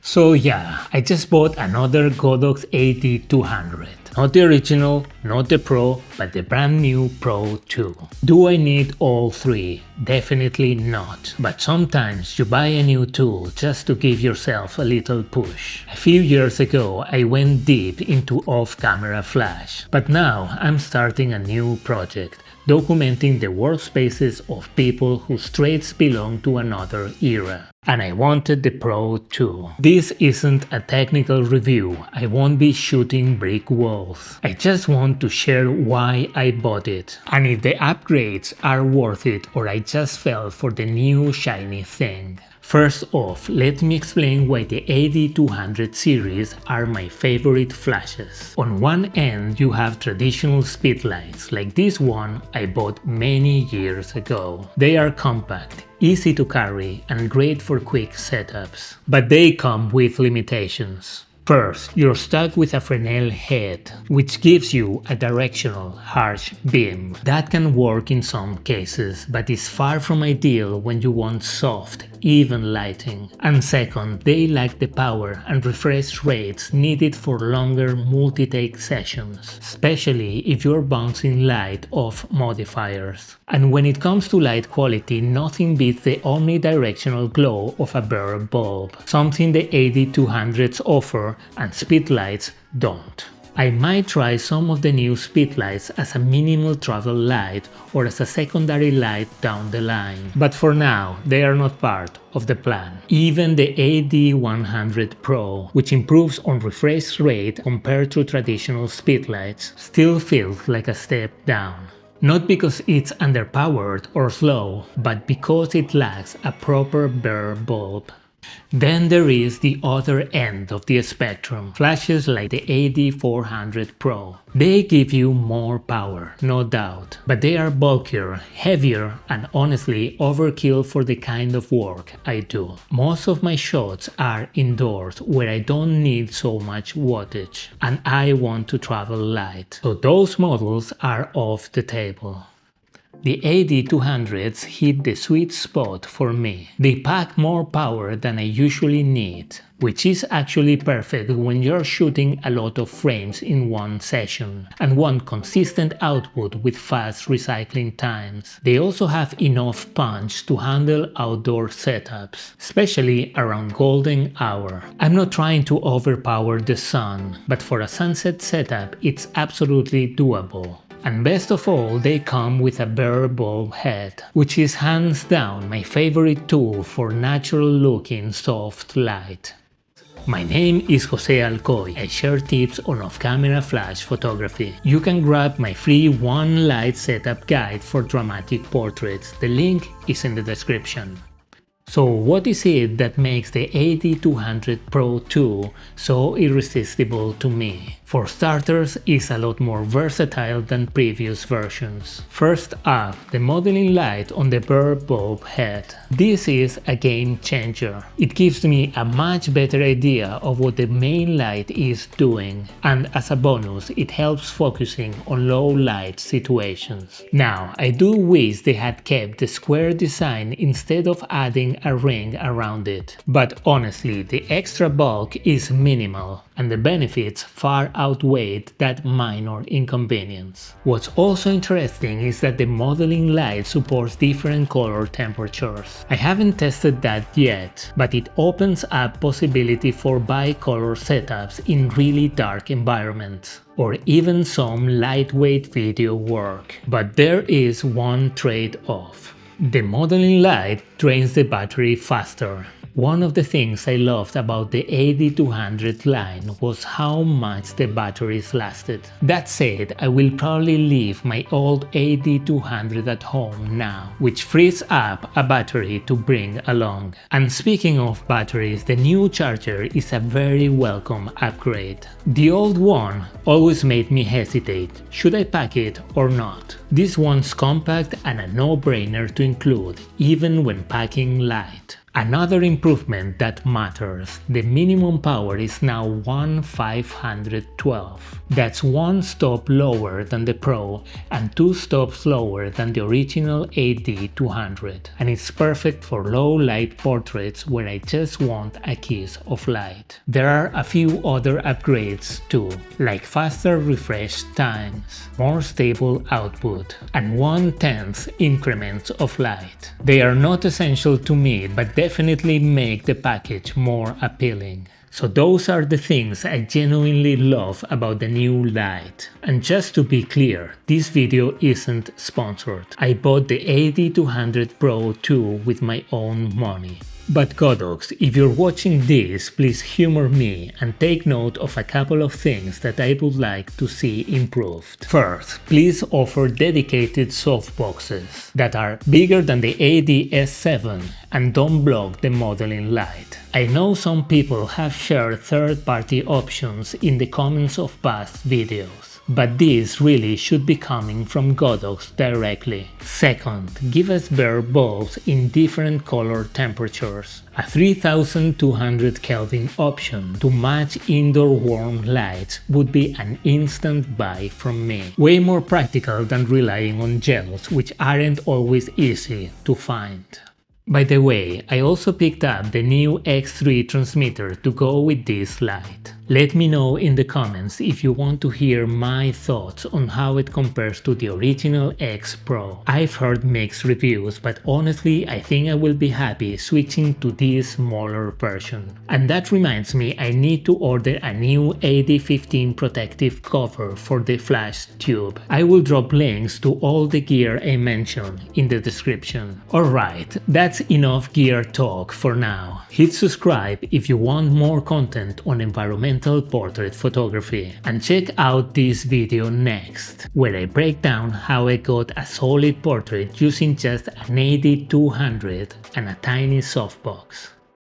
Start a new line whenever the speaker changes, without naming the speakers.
So yeah, I just bought another Godox AD200. Not the original, not the Pro, but the brand new Pro II. Do I need all three? Definitely not. But sometimes you buy a new tool just to give yourself a little push. A few years ago I went deep into off-camera flash, but now I'm starting a new project, documenting the workspaces of people whose traits belong to another era. And I wanted the Pro II. This isn't a technical review, I won't be shooting brick walls. I just want to share why I bought it, and if the upgrades are worth it or I just fell for the new shiny thing. First off, let me explain why the AD200 series are my favorite flashes. On one end you have traditional speedlights, like this one I bought many years ago. They are compact, easy to carry and great for quick setups. But they come with limitations. First, you're stuck with a Fresnel head, which gives you a directional, harsh beam. That can work in some cases, but is far from ideal when you want soft, even lighting. And second, they lack the power and refresh rates needed for longer multi-take sessions, especially if you're bouncing light off modifiers. And when it comes to light quality, nothing beats the omnidirectional glow of a bare bulb, something the AD200s offer and speedlights don't. I might try some of the new speedlights as a minimal travel light or as a secondary light down the line, but for now they are not part of the plan. Even the AD100 Pro, which improves on refresh rate compared to traditional speedlights, still feels like a step down. Not because it's underpowered or slow, but because it lacks a proper bare bulb. Then there is the other end of the spectrum, flashes like the AD400 Pro. They give you more power, no doubt, but they are bulkier, heavier and honestly overkill for the kind of work I do. Most of my shots are indoors where I don't need so much wattage and I want to travel light, so those models are off the table. The AD200s hit the sweet spot for me. They pack more power than I usually need, which is actually perfect when you're shooting a lot of frames in one session and want consistent output with fast recycling times. They also have enough punch to handle outdoor setups, especially around golden hour. I'm not trying to overpower the sun, but for a sunset setup it's absolutely doable. And best of all, they come with a bare bulb head, which is hands down my favorite tool for natural looking soft light. My name is Jose Alcoy. I share tips on off-camera flash photography. You can grab my free one light setup guide for dramatic portraits. The link is in the description. So what is it that makes the AD200 Pro II so irresistible to me? For starters, it's a lot more versatile than previous versions. First up, the modeling light on the bare bulb head. This is a game changer. It gives me a much better idea of what the main light is doing, and as a bonus, it helps focusing on low light situations. Now, I do wish they had kept the square design instead of adding a ring around it, but honestly, the extra bulk is minimal, and the benefits far outweighed that minor inconvenience. What's also interesting is that the modeling light supports different color temperatures. I haven't tested that yet, but it opens up possibility for bicolor setups in really dark environments, or even some lightweight video work. But there is one trade-off. The modeling light drains the battery faster. One of the things I loved about the AD200 line was how much the batteries lasted. That said, I will probably leave my old AD200 at home now, which frees up a battery to bring along. And speaking of batteries, the new charger is a very welcome upgrade. The old one always made me hesitate, should I pack it or not? This one's compact and a no-brainer to include, even when packing light. Another improvement that matters, the minimum power is now 1512. That's one stop lower than the Pro and 2 stops lower than the original AD200, and it's perfect for low light portraits where I just want a kiss of light. There are a few other upgrades too, like faster refresh times, more stable output, and 1/10 increments of light. They are not essential to me, but definitely make the package more appealing. So those are the things I genuinely love about the new light. And just to be clear, this video isn't sponsored. I bought the AD200 Pro II with my own money. But Godox, if you're watching this, please humor me and take note of a couple of things that I would like to see improved. First, please offer dedicated softboxes that are bigger than the AD-S7 and don't block the modeling light. I know some people have shared third-party options in the comments of past videos, but this really should be coming from Godox directly. Second, give us bare bulbs in different color temperatures. A 3200 Kelvin option to match indoor warm lights would be an instant buy from me. Way more practical than relying on gels, which aren't always easy to find. By the way, I also picked up the new X3 transmitter to go with this light. Let me know in the comments if you want to hear my thoughts on how it compares to the original X Pro. I've heard mixed reviews, but honestly I think I will be happy switching to this smaller version. And that reminds me, I need to order a new AD15 protective cover for the flash tube. I will drop links to all the gear I mentioned in the description. Alright, that's enough gear talk for now. Hit subscribe if you want more content on environmental portrait photography, and check out this video next, where I break down how I got a solid portrait using just an AD200 and a tiny softbox.